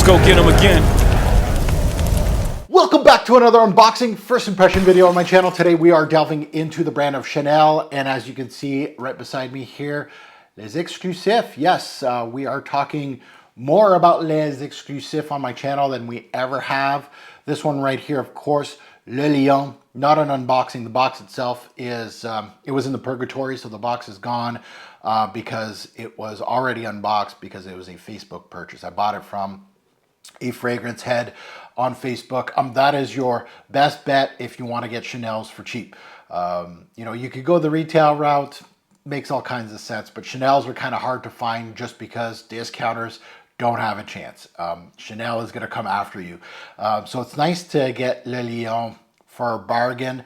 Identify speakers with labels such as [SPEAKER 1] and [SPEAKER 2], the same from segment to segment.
[SPEAKER 1] go get them again.
[SPEAKER 2] Welcome back to another unboxing first impression video on my channel. Today we are delving into the brand of Chanel, and as you can see right beside me here, Les Exclusifs. Yes, we are talking more about Les Exclusifs on my channel than we ever have. This one right here, of course, Le Lion. Not an unboxing. The box itself is, it was in the purgatory, so the box is gone because it was already unboxed because it was a Facebook purchase. I bought it from a fragrance head on Facebook. That is your best bet if you want to get Chanel's for cheap. You know, you could go the retail route, makes all kinds of sense, but Chanel's are kind of hard to find just because discounters don't have a chance. Chanel is going to come after you. So it's nice to get Le Lion for a bargain.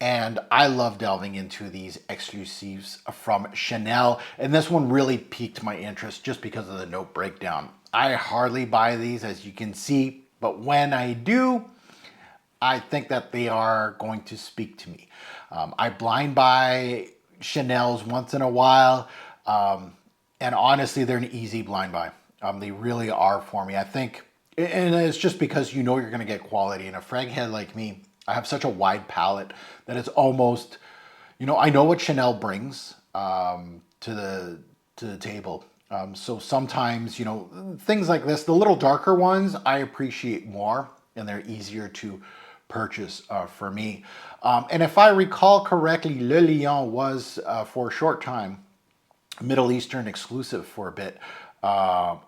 [SPEAKER 2] And I love delving into these exclusives from Chanel. And this one really piqued my interest just because of the note breakdown. I hardly buy these, as you can see, but when I do, I think that they are going to speak to me. I blind buy Chanel's once in a while, and honestly, they're an easy blind buy. They really are for me. I think, and it's just because you know you're going to get quality. And a frag head like me, I have such a wide palette that it's almost, you know, I know what Chanel brings to the table. So sometimes, you know, things like this, the little darker ones, I appreciate more, and they're easier to purchase for me. And if I recall correctly, Le Lion was for a short time Middle Eastern exclusive for a bit,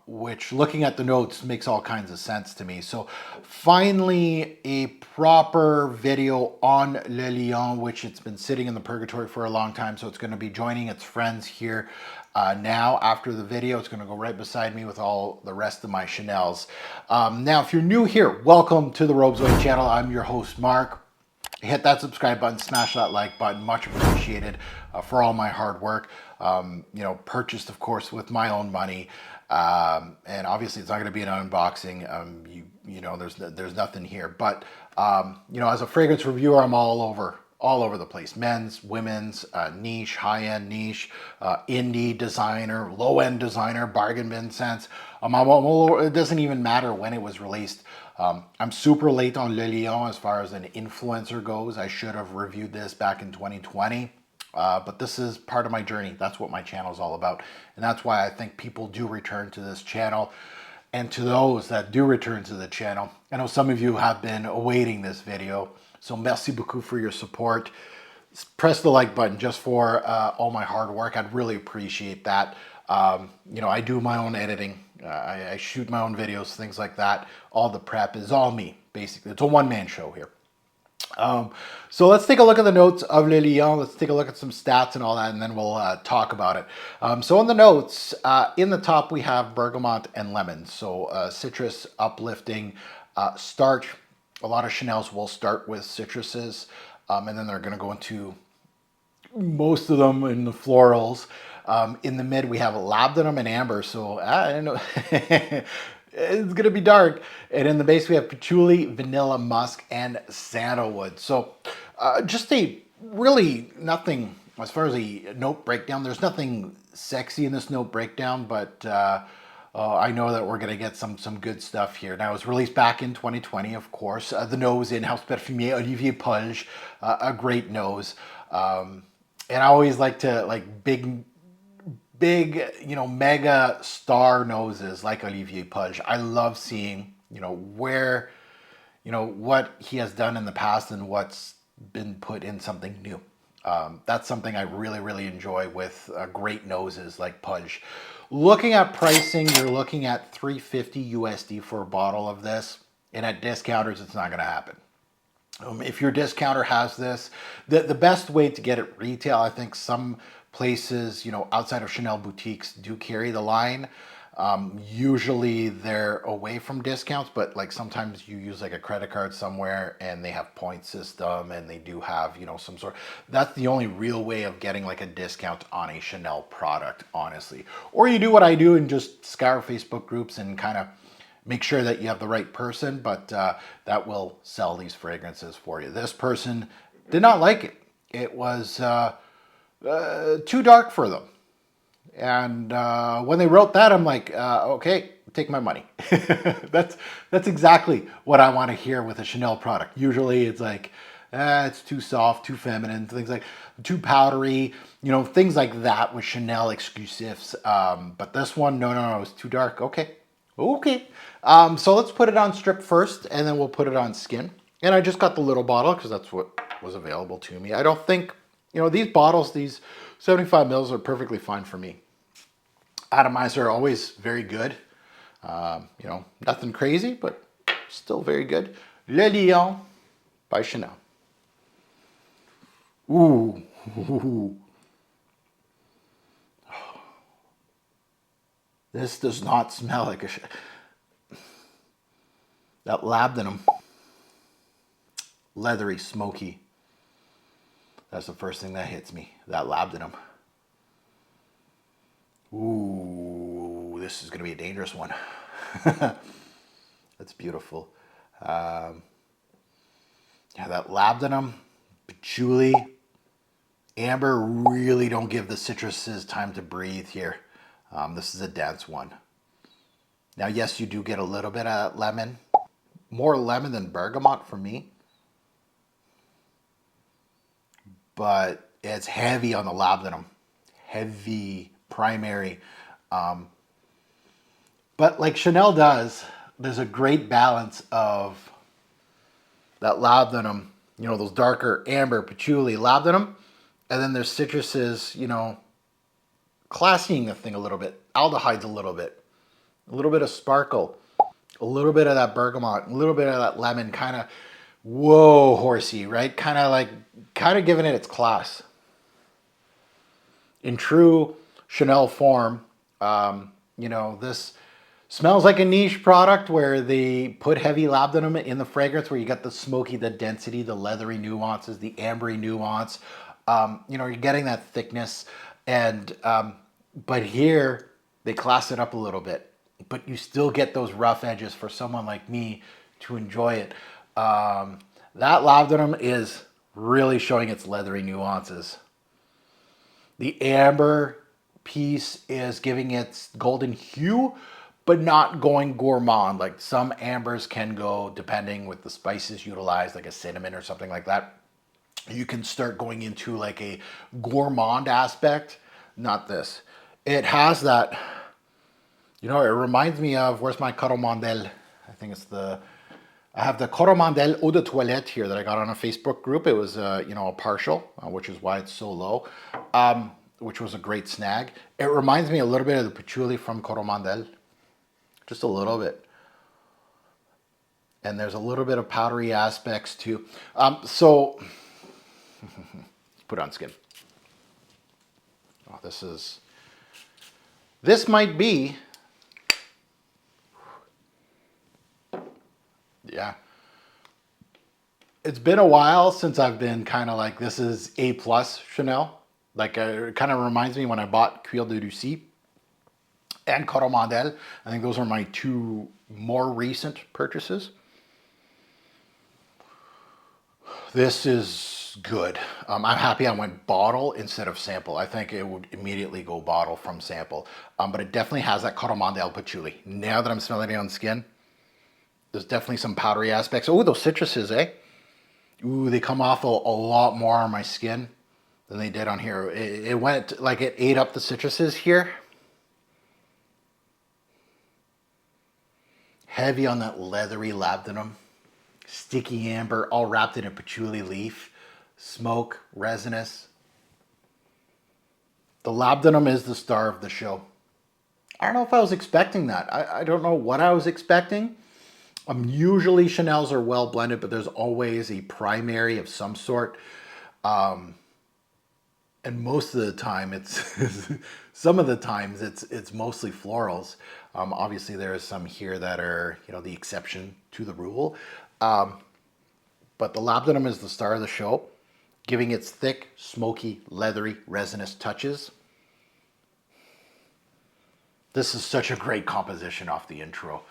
[SPEAKER 2] which, looking at the notes, makes all kinds of sense to me. So finally a proper video on Le Lion, which it's been sitting in the purgatory for a long time. So it's going to be joining its friends here now after the video. It's going to go right beside me with all the rest of my Chanel's. Now, if you're new here, welcome to the Robes Way channel. I'm your host, Mark. Hit that subscribe button, smash that like button, much appreciated for all my hard work. You know, purchased, of course, with my own money. And obviously it's not going to be an unboxing. You know, there's nothing here, but, you know, as a fragrance reviewer, I'm all over the place. Men's, women's, niche, high-end niche, indie designer, low-end designer, bargain bin sense. It doesn't even matter when it was released. I'm super late on Le Lion as far as an influencer goes. I should have reviewed this back in 2020. But this is part of my journey. That's what my channel is all about. And that's why I think people do return to this channel. And to those that do return to the channel, I know some of you have been awaiting this video. So merci beaucoup for your support. Press the like button just for all my hard work. I'd really appreciate that. You know, I do my own editing. I shoot my own videos, things like that. All the prep is all me, basically. It's a one-man show here. So let's take a look at the notes of Le Lion. Let's take a look at some stats and all that, and then we'll talk about it. So in the notes, in the top, we have bergamot and lemon. So citrus, uplifting, starch. A lot of Chanel's will start with citruses, and then they're going to go into most of them in the florals. In the mid, we have labdanum and amber. So I don't know. It's going to be dark. And in the base, we have patchouli, vanilla, musk, and sandalwood. So just a really nothing, as far as a note breakdown, there's nothing sexy in this note breakdown, but I know that we're going to get some good stuff here. Now, it was released back in 2020, of course. The nose in House Perfume, Olivier Pulge, a great nose. And I always like to, big, you know, mega star noses like Olivier Pulge. I love seeing, you know, where, you know, what he has done in the past and what's been put in something new. That's something I really enjoy with great noses like Pulge. Looking at pricing, you're looking at $350 USD for a bottle of this, and at discounters, it's not going to happen. If your discounter has this, the best way to get it retail, I think some places, you know, outside of Chanel boutiques do carry the line. Usually they're away from discounts, but like sometimes you use like a credit card somewhere and they have point system and they do have, you know, some sort. That's the only real way of getting like a discount on a Chanel product, honestly. Or you do what I do and just scour Facebook groups and kind of make sure that you have the right person, but that will sell these fragrances for you. This person did not like it. It was too dark for them. And when they wrote that, I'm like, okay, take my money. That's exactly what I want to hear with a Chanel product. Usually it's like, it's too soft, too feminine, things like too powdery, you know, things like that with Chanel exclusives. But this one, no, it's too dark. Okay. So let's put it on strip first, and then we'll put it on skin. And I just got the little bottle because that's what was available to me. I don't think, you know, these bottles, these 75 mils are perfectly fine for me. Atomizer are always very good. You know, nothing crazy, but still very good. Le Lion by Chanel. Ooh. This does not smell like a... That labdanum. Leathery, smoky. That's the first thing that hits me. That labdanum. Ooh, this is going to be a dangerous one. That's beautiful. Yeah, that labdanum, patchouli, amber really don't give the citruses time to breathe here. This is a dense one. Now, yes, you do get a little bit of lemon. More lemon than bergamot for me. But it's heavy on the labdanum. Heavy, primary. But like Chanel does, there's a great balance of that labdanum, you know, those darker amber, patchouli, labdanum. And then there's citruses, you know, classying the thing a little bit. Aldehydes a little bit of sparkle, a little bit of that bergamot, a little bit of that lemon, kind of, whoa, horsey, right? Kind of giving it its class. In true Chanel form, you know, this smells like a niche product where they put heavy labdanum in the fragrance, where you got the smoky, the density, the leathery nuances, the ambery nuance. You know, you're getting that thickness, and but here they class it up a little bit, but you still get those rough edges for someone like me to enjoy it. That labdanum is really showing its leathery nuances. The amber piece is giving its golden hue, but not going gourmand. Like some ambers can go, depending with the spices utilized, like a cinnamon or something like that. You can start going into like a gourmand aspect. Not this. It has that, you know, it reminds me of, where's my Coromandel? I think it's I have the Coromandel Eau de Toilette here that I got on a Facebook group. It was, you know, a partial, which is why it's so low, which was a great snag. It reminds me a little bit of the patchouli from Coromandel, just a little bit. And there's a little bit of powdery aspects too. So, put on skin. Oh, this might be, yeah. It's been a while since I've been kind of like, this is A+ Chanel. Like, it kind of reminds me when I bought Cuir de Lucie and Coromandel. I think those are my two more recent purchases. This is good. I'm happy I went bottle instead of sample. I think it would immediately go bottle from sample. But it definitely has that Coromandel patchouli. Now that I'm smelling it on skin, there's definitely some powdery aspects. Oh, those citruses, eh? Ooh, they come off a lot more on my skin than they did on here. It went, like, it ate up the citruses here. Heavy on that leathery labdanum. Sticky amber, all wrapped in a patchouli leaf. Smoke, resinous. The labdanum is the star of the show. I don't know if I was expecting that. I don't know what I was expecting. Usually Chanel's are well blended, but there's always a primary of some sort. And most of the time, some of the times it's mostly florals. Obviously, there are some here that are, you know, the exception to the rule. But the labdanum is the star of the show, giving its thick, smoky, leathery, resinous touches. This is such a great composition off the intro.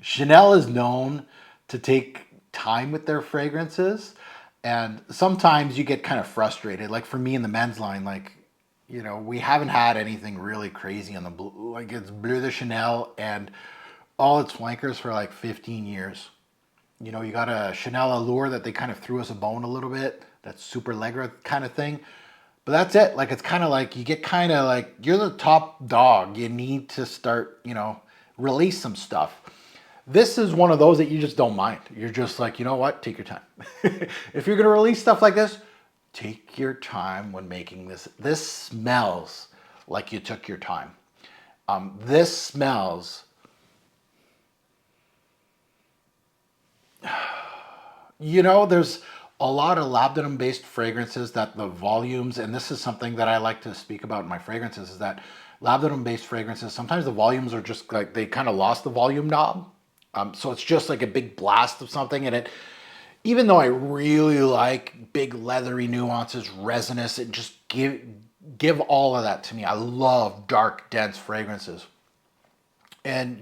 [SPEAKER 2] Chanel is known to take time with their fragrances, and sometimes you get kind of frustrated. Like for me in the men's line, like we haven't had anything really crazy on the blue. Like it's Bleu de Chanel and all its flankers for like 15 years. You got a Chanel Allure that they kind of threw us a bone a little bit. That's super Allegra kind of thing. But that's it. Like it's kind of like you get kind of like you're the top dog. You need to start, release some stuff. This is one of those that you just don't mind. You're just like, you know what? Take your time. If you're going to release stuff like this, take your time when making this. This smells like you took your time. This smells, there's a lot of labdanum based fragrances that the volumes, and this is something that I like to speak about in my fragrances, is that labdanum based fragrances, sometimes the volumes are just like, they kind of lost the volume knob. So it's just like a big blast of something, and even though I really like big leathery nuances, resinous, it just give all of that to me. I love dark, dense fragrances. And,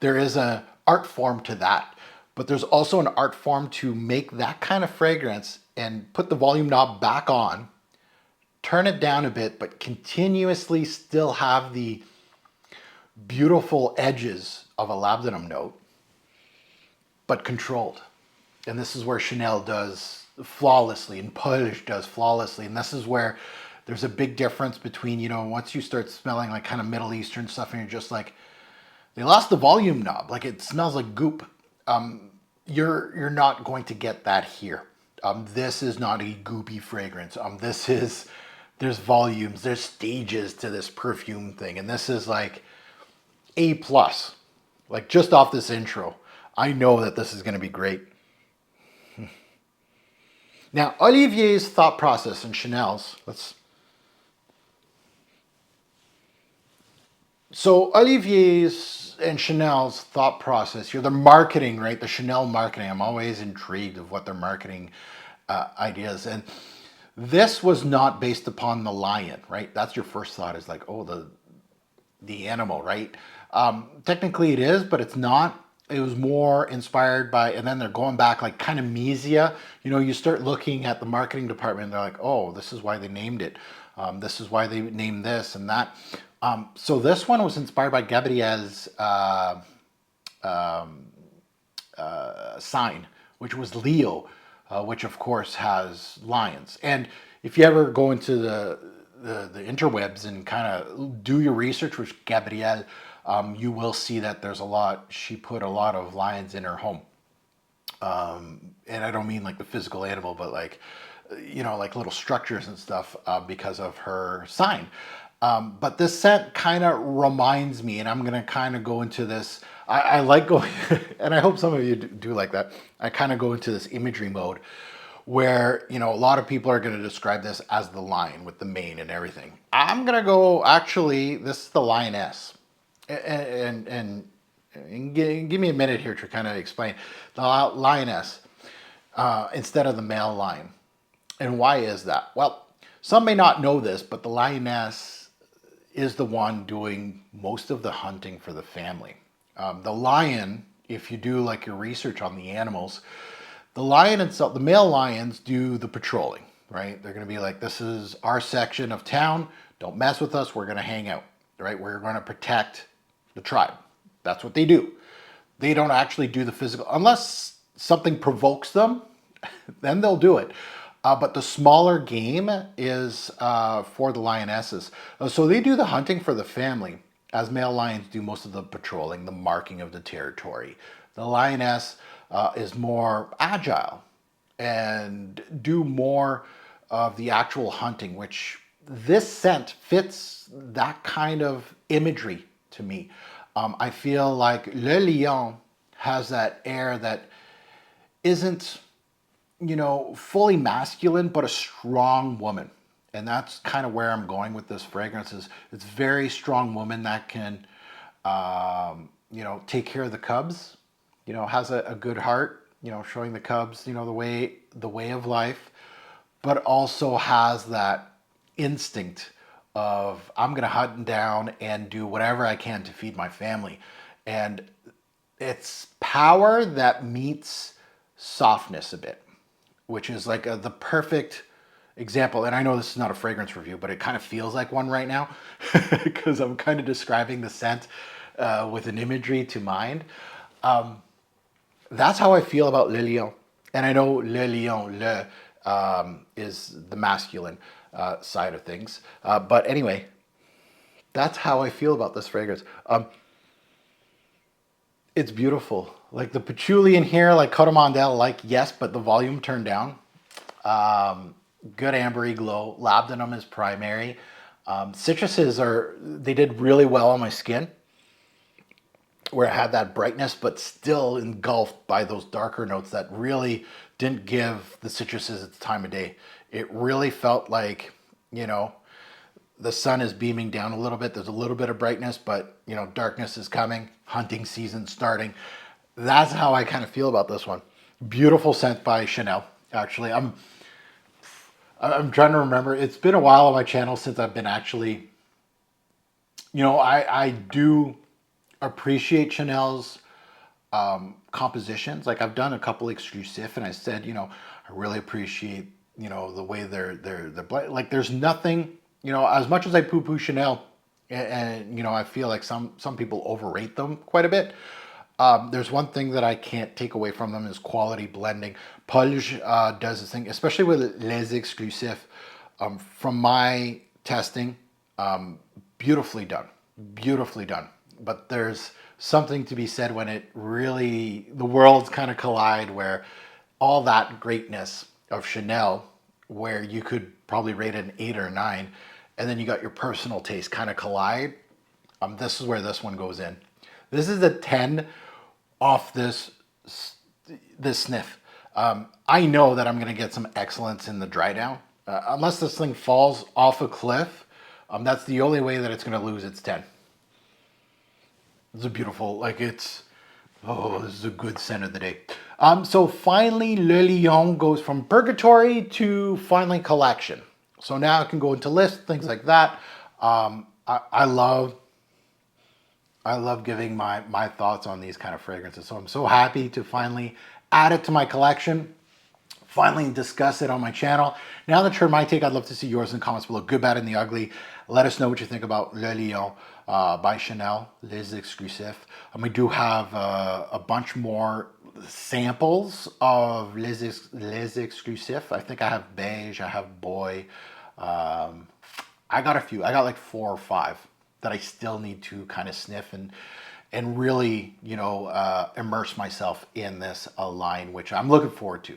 [SPEAKER 2] there is an art form to that. But there's also an art form to make that kind of fragrance and put the volume knob back on, turn it down a bit, but continuously still have the beautiful edges of a labdanum note, but controlled. And this is where Chanel does flawlessly and Polish does flawlessly. And this is where there's a big difference between, once you start smelling like kind of Middle Eastern stuff and you're just like, they lost the volume knob. Like it smells like goop. You're not going to get that here. This is not a goopy fragrance. There's volumes, there's stages to this perfume thing. And this is like A plus. Like just off this intro, I know that this is going to be great. Now, Olivier's thought process and Chanel's, so Olivier's and Chanel's thought process here, the marketing, right? The Chanel marketing. I'm always intrigued of what their marketing ideas. And this was not based upon the lion, right? That's your first thought is like, oh, the animal, right? Technically it is, but it's not. It was more inspired by, and then they're going back like kind of Misia. You start looking at the marketing department and they're like, oh, this is why they named it. This is why they named this and that. So this one was inspired by Gabrielle's sign, which was Leo, which of course has lions. And if you ever go into the interwebs and kind of do your research with Gabrielle, you will see that she put a lot of lions in her home. And I don't mean like the physical animal, but like, like little structures and stuff because of her sign. But this scent kind of reminds me, and I'm going to kind of go into this. I like going, and I hope some of you do like that. I kind of go into this imagery mode where, a lot of people are going to describe this as the lion with the mane and everything. I'm going to go, actually, this is the lioness. And give me a minute here to kind of explain the lioness instead of the male lion. And why is that? Well, some may not know this, but the lioness is the one doing most of the hunting for the family. The lion, if you do like your research on the animals, the lion itself, the male lions do the patrolling, right? They're going to be like, this is our section of town. Don't mess with us. We're going to hang out, right? We're going to protect the tribe. That's what they do. They don't actually do the physical, unless something provokes them, then they'll do it. But the smaller game is for the lionesses. So they do the hunting for the family, as male lions do most of the patrolling, the marking of the territory. The lioness is more agile and do more of the actual hunting, which this scent fits that kind of imagery to me. I feel like Le Lion has that air that isn't, fully masculine, but a strong woman. And that's kind of where I'm going with this fragrance. It's very strong woman that can, take care of the cubs, has a good heart, showing the cubs, the way of life, but also has that instinct of I'm going to hunt down and do whatever I can to feed my family. And it's power that meets softness a bit, which is like the perfect example, and I know this is not a fragrance review, but it kind of feels like one right now because I'm kind of describing the scent with an imagery to mind. That's how I feel about Le Lion. And I know Le Lion, is the masculine side of things. But anyway, that's how I feel about this fragrance. It's beautiful. Like the patchouli in here, like Coromandel, like yes, but the volume turned down. Good ambery glow. Labdanum is primary. Citruses they did really well on my skin, where it had that brightness, but still engulfed by those darker notes that really didn't give the citruses its time of day. It really felt like, you know, the sun is beaming down a little bit. There's a little bit of brightness, but, you know, darkness is coming. Hunting season starting. That's how I kind of feel about this one. Beautiful scent by Chanel. Actually, I'm trying to remember. It's been a while on my channel since I've been actually, you know, I do appreciate Chanel's compositions. Like I've done a couple exclusive, and I said, you know, I really appreciate, you know, the way they're like. There's nothing, you know, as much as I poo-poo Chanel, and you know, I feel like some people overrate them quite a bit. There's one thing that I can't take away from them is quality blending. Pulge does this thing, especially with Les Exclusifs. From my testing, beautifully done, beautifully done. But there's something to be said when it really, the worlds kind of collide, where all that greatness of Chanel, where you could probably rate it an 8 or a 9, and then you got your personal taste kind of collide. This is where this one goes in. This is a 10 off this sniff. I know that I'm going to get some excellence in the dry down. Unless this thing falls off a cliff, that's the only way that it's going to lose its 10. It's a beautiful, like it's, oh, this is a good scent of the day. So finally, Le Lion goes from purgatory to finally collection. So now it can go into list, things like that. I love giving my thoughts on these kind of fragrances. So I'm so happy to finally add it to my collection, finally discuss it on my channel. Now that you heard my take, I'd love to see yours in the comments below. Good, bad, and the ugly. Let us know what you think about Le Lion by Chanel, Les Exclusifs. We do have a bunch more samples of Les Exclusifs. I think I have beige, I have boy. I got a few. I got like 4 or 5 that I still need to kind of sniff and really, you know, immerse myself in this line, which I'm looking forward to.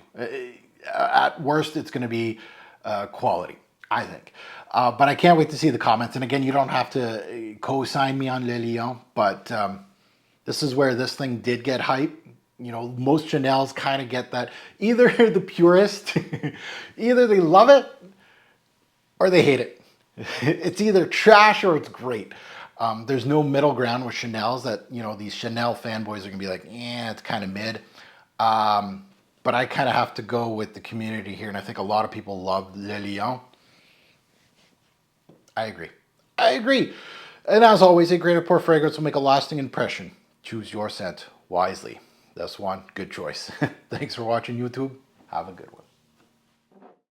[SPEAKER 2] At worst, it's going to be quality, I think. But I can't wait to see the comments. And again, you don't have to co-sign me on Le Lion, but this is where this thing did get hype. You know, most Chanels kind of get that. Either the purist, either they love it or they hate it. It's either trash or it's great. There's no middle ground with Chanel's that, you know, these Chanel fanboys are gonna be like, yeah, it's kind of mid. But I kind of have to go with the community here, and I think a lot of people love Le Lion. I agree. I agree. And as always, a great pour fragrance will make a lasting impression. Choose your scent wisely. This one, good choice. Thanks for watching YouTube. Have a good one.